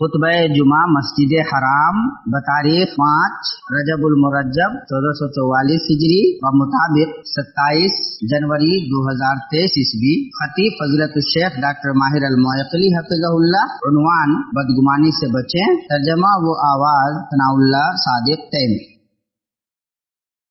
خطبہ جمعہ مسجد حرام بتاریخ 5 رجب المرجب 1444 ہجری و مطابق 27 جنوری 2023 عیسوی۔ خطیب فضیلت الشیخ ڈاکٹر ماہر المعقلی حفظہ اللہ۔ عنوان بدگمانی سے بچیں۔ ترجمہ و آواز ثناء اللہ صادق تیمی۔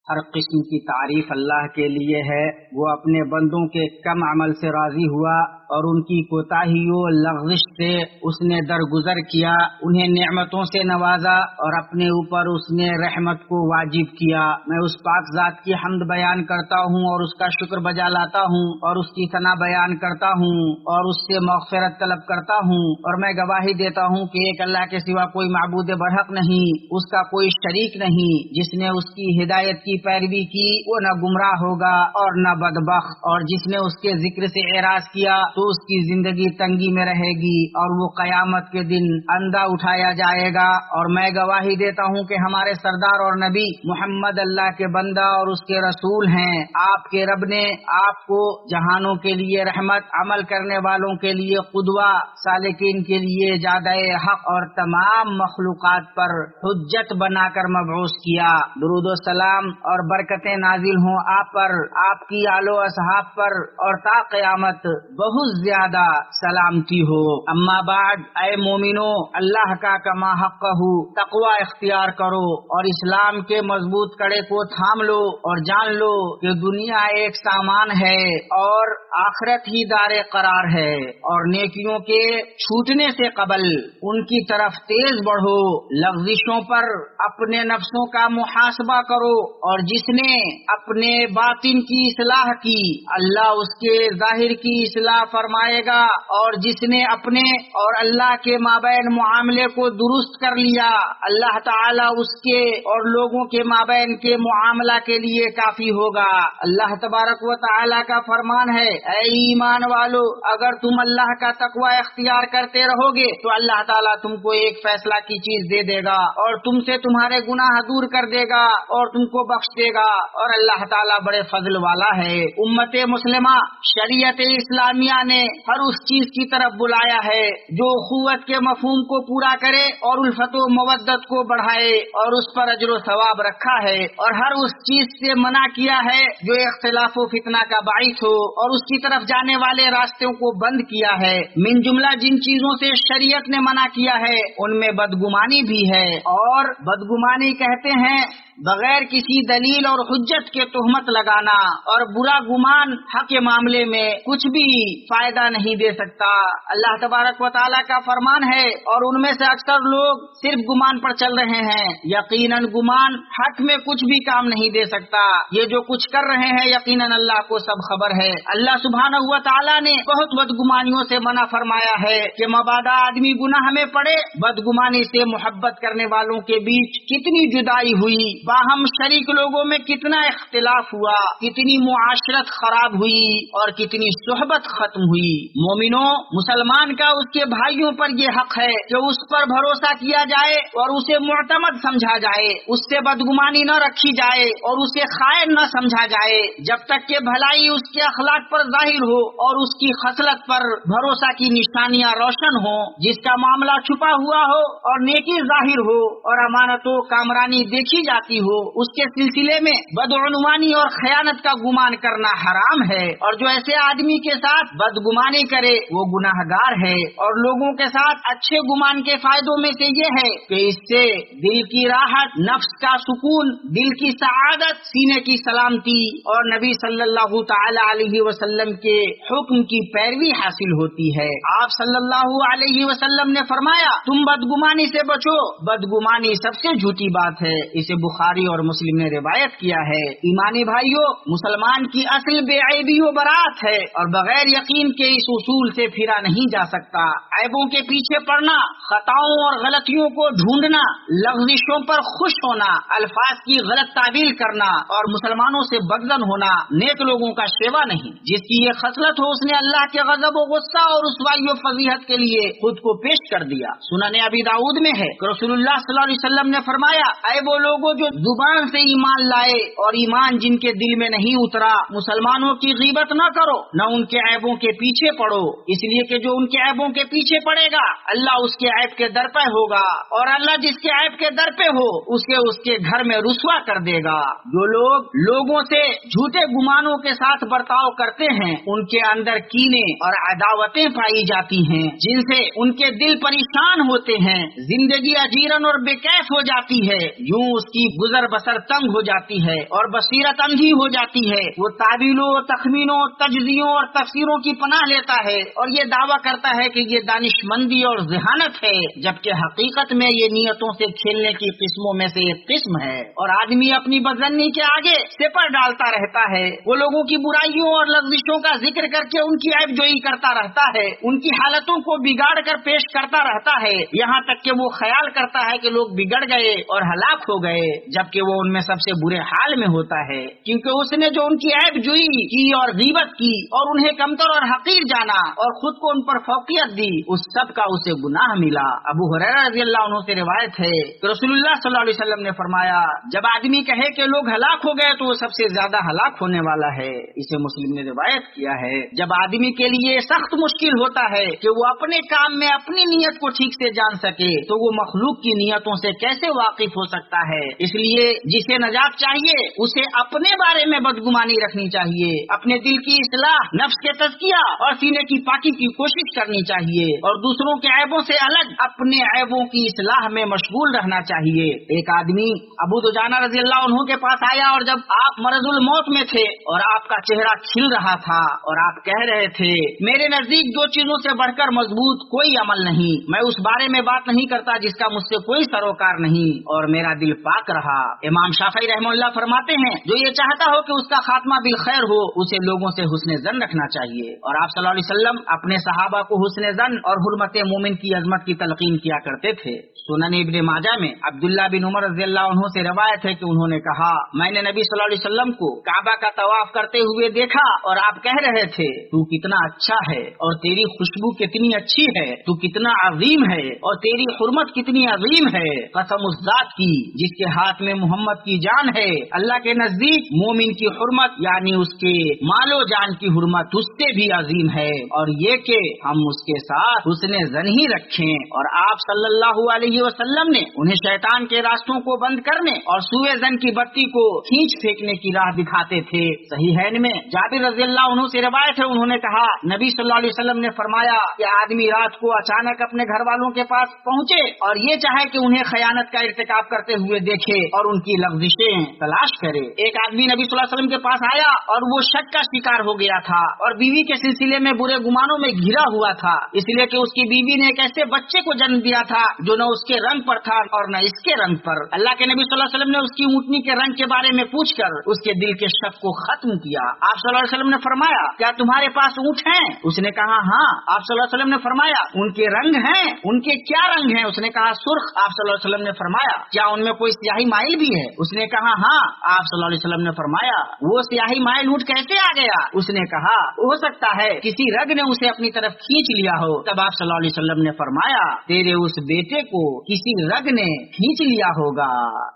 ہر قسم کی تعریف اللہ کے لیے ہے۔ وہ اپنے بندوں کے کم عمل سے راضی ہوا اور ان کی کوتاہیوں لغزش سے اس نے درگزر کیا، انہیں نعمتوں سے نوازا اور اپنے اوپر اس نے رحمت کو واجب کیا۔ میں اس پاک ذات کی حمد بیان کرتا ہوں اور اس کا شکر بجا لاتا ہوں اور اس کی ثنا بیان کرتا ہوں اور اس سے مغفرت طلب کرتا ہوں، اور میں گواہی دیتا ہوں کہ ایک اللہ کے سوا کوئی معبود برحق نہیں، اس کا کوئی شریک نہیں۔ جس نے اس کی ہدایت کی پیروی کی وہ نہ گمراہ ہوگا اور نہ بدبخت، اور جس نے اس کے ذکر سے اعراض کیا تو اس کی زندگی تنگی میں رہے گی اور وہ قیامت کے دن اندھا اٹھایا جائے گا۔ اور میں گواہی دیتا ہوں کہ ہمارے سردار اور نبی محمد اللہ کے بندہ اور اس کے رسول ہیں۔ آپ کے رب نے آپ کو جہانوں کے لیے رحمت، عمل کرنے والوں کے لیے قدوہ، سالکین کے لیے جادہ حق اور تمام مخلوقات پر حجت بنا کر مبعوث کیا۔ درود و سلام اور برکتیں نازل ہوں آپ پر، آپ کی آل و اصحاب پر، اور تا قیامت بہت زیادہ سلامتی ہو۔ اما بعد، اے مومنو، اللہ کا کما حقہ تقوی اختیار کرو اور اسلام کے مضبوط کڑے کو تھام لو اور جان لو کہ دنیا ایک سامان ہے اور آخرت ہی دار قرار ہے، اور نیکیوں کے چھوٹنے سے قبل ان کی طرف تیز بڑھو۔ لغزشوں پر اپنے نفسوں کا محاسبہ کرو، اور جس نے اپنے باطن کی اصلاح کی اللہ اس کے ظاہر کی اصلاح فرمائے گا، اور جس نے اپنے اور اللہ کے مابین معاملے کو درست کر لیا اللہ تعالی اس کے اور لوگوں کے مابین کے معاملہ کے لیے کافی ہوگا۔ اللہ تبارک و تعالی کا فرمان ہے، اے ایمان والو، اگر تم اللہ کا تقوی اختیار کرتے رہو گے تو اللہ تعالیٰ تم کو ایک فیصلہ کی چیز دے دے گا اور تم سے تمہارے گناہ دور کر دے گا اور تم کو بخش دے گا، اور اللہ تعالیٰ بڑے فضل والا ہے۔ امت مسلمہ شریعت اسلامیہ نے ہر اس چیز کی طرف بلایا ہے جو اخوت کے مفہوم کو پورا کرے اور الفت و مودت کو بڑھائے اور اس پر اجر و ثواب رکھا ہے، اور ہر اس چیز سے منع کیا ہے جو اختلاف و فتنہ کا باعث ہو اور اس کی طرف جانے والے راستوں کو بند کیا ہے۔ من جملہ جن چیزوں سے شریعت نے منع کیا ہے ان میں بدگمانی بھی ہے، اور بدگمانی کہتے ہیں بغیر کسی دلیل اور حجت کے تہمت لگانا، اور برا گمان حق کے معاملے میں کچھ بھی فائدہ نہیں دے سکتا۔ اللہ تبارک و تعالیٰ کا فرمان ہے، اور ان میں سے اکثر لوگ صرف گمان پر چل رہے ہیں، یقیناً گمان حق میں کچھ بھی کام نہیں دے سکتا۔ یہ جو کچھ کر رہے ہیں یقیناً اللہ کو سب خبر ہے۔ اللہ سبحانہ و تعالیٰ نے بہت بدگمانیوں سے منع فرمایا ہے کہ مبادا آدمی گناہ میں پڑے۔ بدگمانی سے محبت کرنے والوں کے بیچ کتنی جدائی ہوئی، باہم شریک لوگوں میں کتنا اختلاف ہوا، کتنی معاشرت خراب ہوئی اور کتنی صحبت ختم ہوئی۔ مومنوں، مسلمان کا اس کے بھائیوں پر یہ حق ہے کہ اس پر بھروسہ کیا جائے اور اسے معتمد سمجھا جائے، اس سے بدگمانی نہ رکھی جائے اور اسے خائن نہ سمجھا جائے، جب تک کہ بھلائی اس کے اخلاق پر ظاہر ہو اور اس کی خصلت پر بھروسہ کی نشانیاں روشن ہوں۔ جس کا معاملہ چھپا ہوا ہو اور نیکی ظاہر ہو اور امانت و کامرانی دیکھی جاتی ہو، اس کے سلسلے میں بدعنوانی اور خیانت کا گمان کرنا حرام ہے، اور جو ایسے آدمی کے ساتھ بدگمانی کرے وہ گناہگار ہے۔ اور لوگوں کے ساتھ اچھے گمان کے فائدوں میں سے یہ ہے کہ اس سے دل کی راحت، نفس کا سکون، دل کی سعادت، سینے کی سلامتی اور نبی صلی اللہ تعالی علیہ وسلم کے حکم کی پیروی حاصل ہوتی ہے۔ آپ صلی اللہ علیہ وسلم نے فرمایا، تم بدگمانی سے بچو، بدگمانی سب سے جھوٹی بات ہے۔ اسے بخاری اور مسلم نے روایت کیا ہے۔ ایمانی بھائیوں، مسلمان کی اصل بے عیبی و برات ہے، اور بغیر یقین کے اس اصول سے پھرا نہیں جا سکتا۔ عیبوں کے پیچھے پڑنا، خطاؤں اور غلطیوں کو ڈھونڈنا، لغزشوں پر خوش ہونا، الفاظ کی غلط تعبیر کرنا اور مسلمانوں سے بغضن ہونا نیک لوگوں کا شیوا نہیں۔ جس کی یہ خصلت ہو اس نے اللہ کے غضب و غصہ اور رسوائی و فضیحت کے لیے خود کو پیش کر دیا۔ سنن ابی داؤد میں ہے کہ رسول اللہ صلی اللہ علیہ وسلم نے فرمایا، اے وہ لوگوں جو زبان سے ایمان ایمان لائے اور ایمان جن کے دل میں نہیں اترا، مسلمانوں کی غیبت نہ کرو، نہ ان کے عیبوں کے پیچھے پڑو، اس لیے کہ جو ان کے عیبوں کے پیچھے پڑے گا اللہ اس کے عیب کے در پہ ہوگا، اور اللہ جس کے عیب کے در پہ ہو اسے اس کے گھر میں رسوا کر دے گا۔ جو لوگ لوگوں سے جھوٹے گمانوں کے ساتھ برتاؤ کرتے ہیں ان کے اندر کینے اور عداوتیں پائی جاتی ہیں جن سے ان کے دل پریشان ہوتے ہیں، زندگی اجیرن اور بے کیف ہو جاتی ہے، یوں اس کی گزر بسر تنگ ہو جاتی ہے اور بصیرت اندھی ہو جاتی ہے۔ وہ تعویلوں، تخمینوں، تجزیوں اور تفسیروں کی پناہ لیتا ہے اور یہ دعویٰ کرتا ہے کہ یہ دانشمندی اور ذہانت ہے، جبکہ حقیقت میں یہ نیتوں سے کھیلنے کی قسموں میں سے ایک قسم ہے، اور آدمی اپنی بدظنی کے آگے سپر ڈالتا رہتا ہے۔ وہ لوگوں کی برائیوں اور لغزشوں کا ذکر کر کے ان کی عیب جوئی کرتا رہتا ہے، ان کی حالتوں کو بگاڑ کر پیش کرتا رہتا ہے، یہاں تک کہ وہ خیال کرتا ہے کہ لوگ بگڑ گئے اور ہلاک ہو گئے، جبکہ وہ ان میں سب سے برے حال میں ہوتا ہے، کیونکہ اس نے جو ان کی عیب جوئی کی اور غیبت کی اور انہیں کمتر اور حقیر جانا اور خود کو ان پر فوقیت دی، اس سب کا اسے گناہ ملا۔ ابو ہریرہ رضی اللہ عنہ سے روایت ہے کہ رسول اللہ صلی اللہ علیہ وسلم نے فرمایا، جب آدمی کہے کہ لوگ ہلاک ہو گئے تو وہ سب سے زیادہ ہلاک ہونے والا ہے۔ اسے مسلم نے روایت کیا ہے۔ جب آدمی کے لیے سخت مشکل ہوتا ہے کہ وہ اپنے کام میں اپنی نیت کو ٹھیک سے جان سکے تو وہ مخلوق کی نیتوں سے کیسے واقف ہو سکتا ہے؟ اس لیے جسے نجات چاہیے اسے اپنے بارے میں بدگمانی رکھنی چاہیے، اپنے دل کی اصلاح، نفس کے تزکیہ اور سینے کی پاکی کی کوشش کرنی چاہیے، اور دوسروں کے عیبوں سے الگ اپنے عیبوں کی اصلاح میں مشغول رہنا چاہیے۔ ایک آدمی ابو دجانہ رضی اللہ عنہ کے پاس آیا، اور جب آپ مرض الموت میں تھے اور آپ کا چہرہ کھل رہا تھا اور آپ کہہ رہے تھے، میرے نزدیک دو چیزوں سے بڑھ کر مضبوط کوئی عمل نہیں، میں اس بارے میں بات نہیں کرتا جس کا مجھ سے کوئی سروکار نہیں، اور میرا دل پاک رہا۔ امام شافعی رحمہ اللہ فرماتے ہیں، جو یہ چاہتا ہو کہ اس کا خاتمہ بالخیر ہو اسے لوگوں سے حسن ظن رکھنا چاہیے، اور آپ صلی اللہ علیہ وسلم اپنے صحابہ کو حسن ظن اور حرمت مومن کی عظمت کی تلقین کیا کرتے تھے۔ سنن ابن ماجہ میں عبداللہ بن عمر رضی اللہ عنہ سے روایت ہے کہ انہوں نے کہا، میں نے نبی صلی اللہ علیہ وسلم کو کعبہ کا طواف کرتے ہوئے دیکھا اور آپ کہہ رہے تھے، تو کتنا اچھا ہے اور تیری خوشبو کتنی اچھی ہے، تو کتنا عظیم ہے اور تیری حرمت کتنی عظیم ہے، قسم اس ذات کی جس کے ہاتھ میں محمد کی جان ہے، اللہ کے نزدیک مومن کی حرمت یعنی اس کے مال و جان کی حرمت اس سے بھی عظیم ہے، اور یہ کہ ہم اس کے ساتھ حسن ظن ہی رکھیں۔ اور آپ صلی اللہ علیہ وسلم نے انہیں شیطان کے راستوں کو بند کرنے اور سوء ظن کی بتی کو کھینچ پھینکنے کی راہ دکھاتے تھے۔ صحیحین میں جابر رضی اللہ عنہ سے روایت ہے، انہوں نے کہا، نبی صلی اللہ علیہ وسلم نے فرمایا کہ آدمی رات کو اچانک اپنے گھر والوں کے پاس پہنچے اور یہ چاہے کہ انہیں خیانت کا ارتکاب کرتے ہوئے دیکھے اور ان کی لغزشیں تلاش کرے۔ ایک آدمی نبی صلی اللہ علیہ وسلم کے پاس آیا اور وہ شک کا شکار ہو گیا تھا اور بیوی کے سلسلے میں برے گمانوں میں گھرا ہوا تھا، اس لیے کہ اس کی بیوی نے ایک ایسے بچے کو جنم دیا تھا جو نہ اس کے رنگ پر تھا اور نہ اس کے رنگ پر۔ اللہ کے نبی صلی اللہ علیہ وسلم نے اس کی اونٹنی کے رنگ کے بارے میں پوچھ کر اس کے دل کے شک کو ختم کیا۔ آپ صلی اللہ علیہ وسلم نے فرمایا، کیا تمہارے پاس اونٹ ہیں؟ اس نے کہا ہاں۔ آپ صلی اللہ علیہ وسلم نے فرمایا، ان کے رنگ ہیں؟ ان کے کیا رنگ ہیں؟ اس نے کہا سرخ۔ آپ صلی اللہ علیہ وسلم نے فرمایا، کیا ان میں کوئی سیاہی مائل بھی ہے؟ اس نے کہا ہاں۔ آپ صلی اللہ علیہ وسلم نے فرمایا، وہ سیاہی مائل اونٹ کیسے آ گیا؟ اس نے کہا ہو سکتا ہے کسی رگ نے اسے اپنی طرف کھینچ لیا ہو۔ تب آپ صلی اللہ علیہ وسلم نے فرمایا، تیرے اس بیٹے کو کسی رگ نے کھینچ لیا ہوگا۔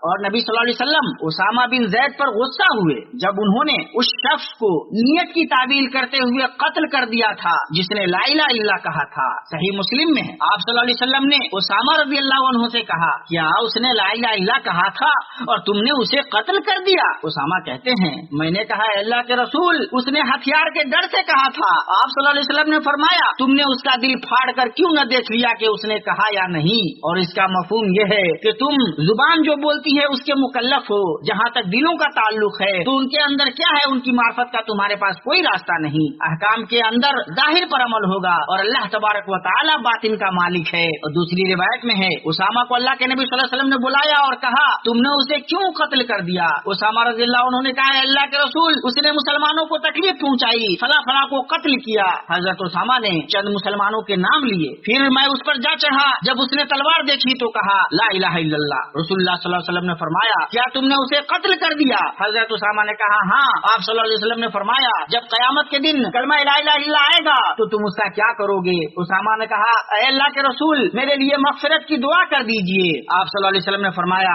اور نبی صلی اللہ علیہ وسلم اسامہ بن زید پر غصہ ہوئے جب انہوں نے اس شخص کو نیت کی تعبیر کرتے ہوئے قتل کر دیا تھا جس نے لا الہ الا اللہ کہا تھا۔ صحیح مسلم میں ہے، آپ صلی اللہ علیہ وسلم نے اسامہ رضی اللہ عنہ سے کہا، کیا اس نے لا الہ الا اللہ کہا تھا اور تم نے اسے قتل کر دیا؟ اسامہ کہتے ہیں، میں نے کہا اللہ کے رسول، اس نے ہتھیار کے ڈر سے کہا تھا۔ آپ صلی اللہ علیہ وسلم نے فرمایا، تم نے اس کا دل پھاڑ کر کیوں نہ دیکھ لیا کہ اس نے کہا یا نہیں؟ اور اس کا مفہوم یہ ہے کہ تم زبان جو بولتی ہے اس کے مکلف ہو، جہاں تک دلوں کا تعلق ہے تو ان کے اندر کیا ہے، ان کی معرفت کا تمہارے پاس کوئی راستہ نہیں۔ احکام کے اندر ظاہر پر عمل ہوگا اور اللہ تبارک و تعالی باطن کا مالک ہے۔ اور دوسری روایت میں ہے، اسامہ کو اللہ کے نبی صلی اللہ علیہ وسلم نے بلایا اور کہا، تم نے اسے کیوں قتل کر دیا؟ اسامہ رضی اللہ عنہ نے کہا، اللہ کے رسول، اس نے مسلمانوں کو تکلیف پہنچائی، فلاں فلاں کو قتل کیا۔ حضرت اسامہ نے چند مسلمانوں کے نام لیے، پھر میں اس پر جا چڑھا، جب اس نے تلوار دیکھی تو کہا لا الہ الا اللہ۔ رسول اللہ صلی اللہ علیہ وسلم نے فرمایا، کیا تم نے اسے قتل کر دیا؟ حضرت اسامہ نے کہا ہاں۔ آپ صلی اللہ علیہ وسلم نے فرمایا، جب قیامت کے دن کلمہ لا الہ الا اللہ آئے گا تو تم اس کا کیا کرو گے؟ اسامہ نے کہا، اے اللہ کے رسول، میرے لیے مغفرت کی دعا کر دیجئے۔ آپ صلی اللہ علیہ وسلم نے فرمایا،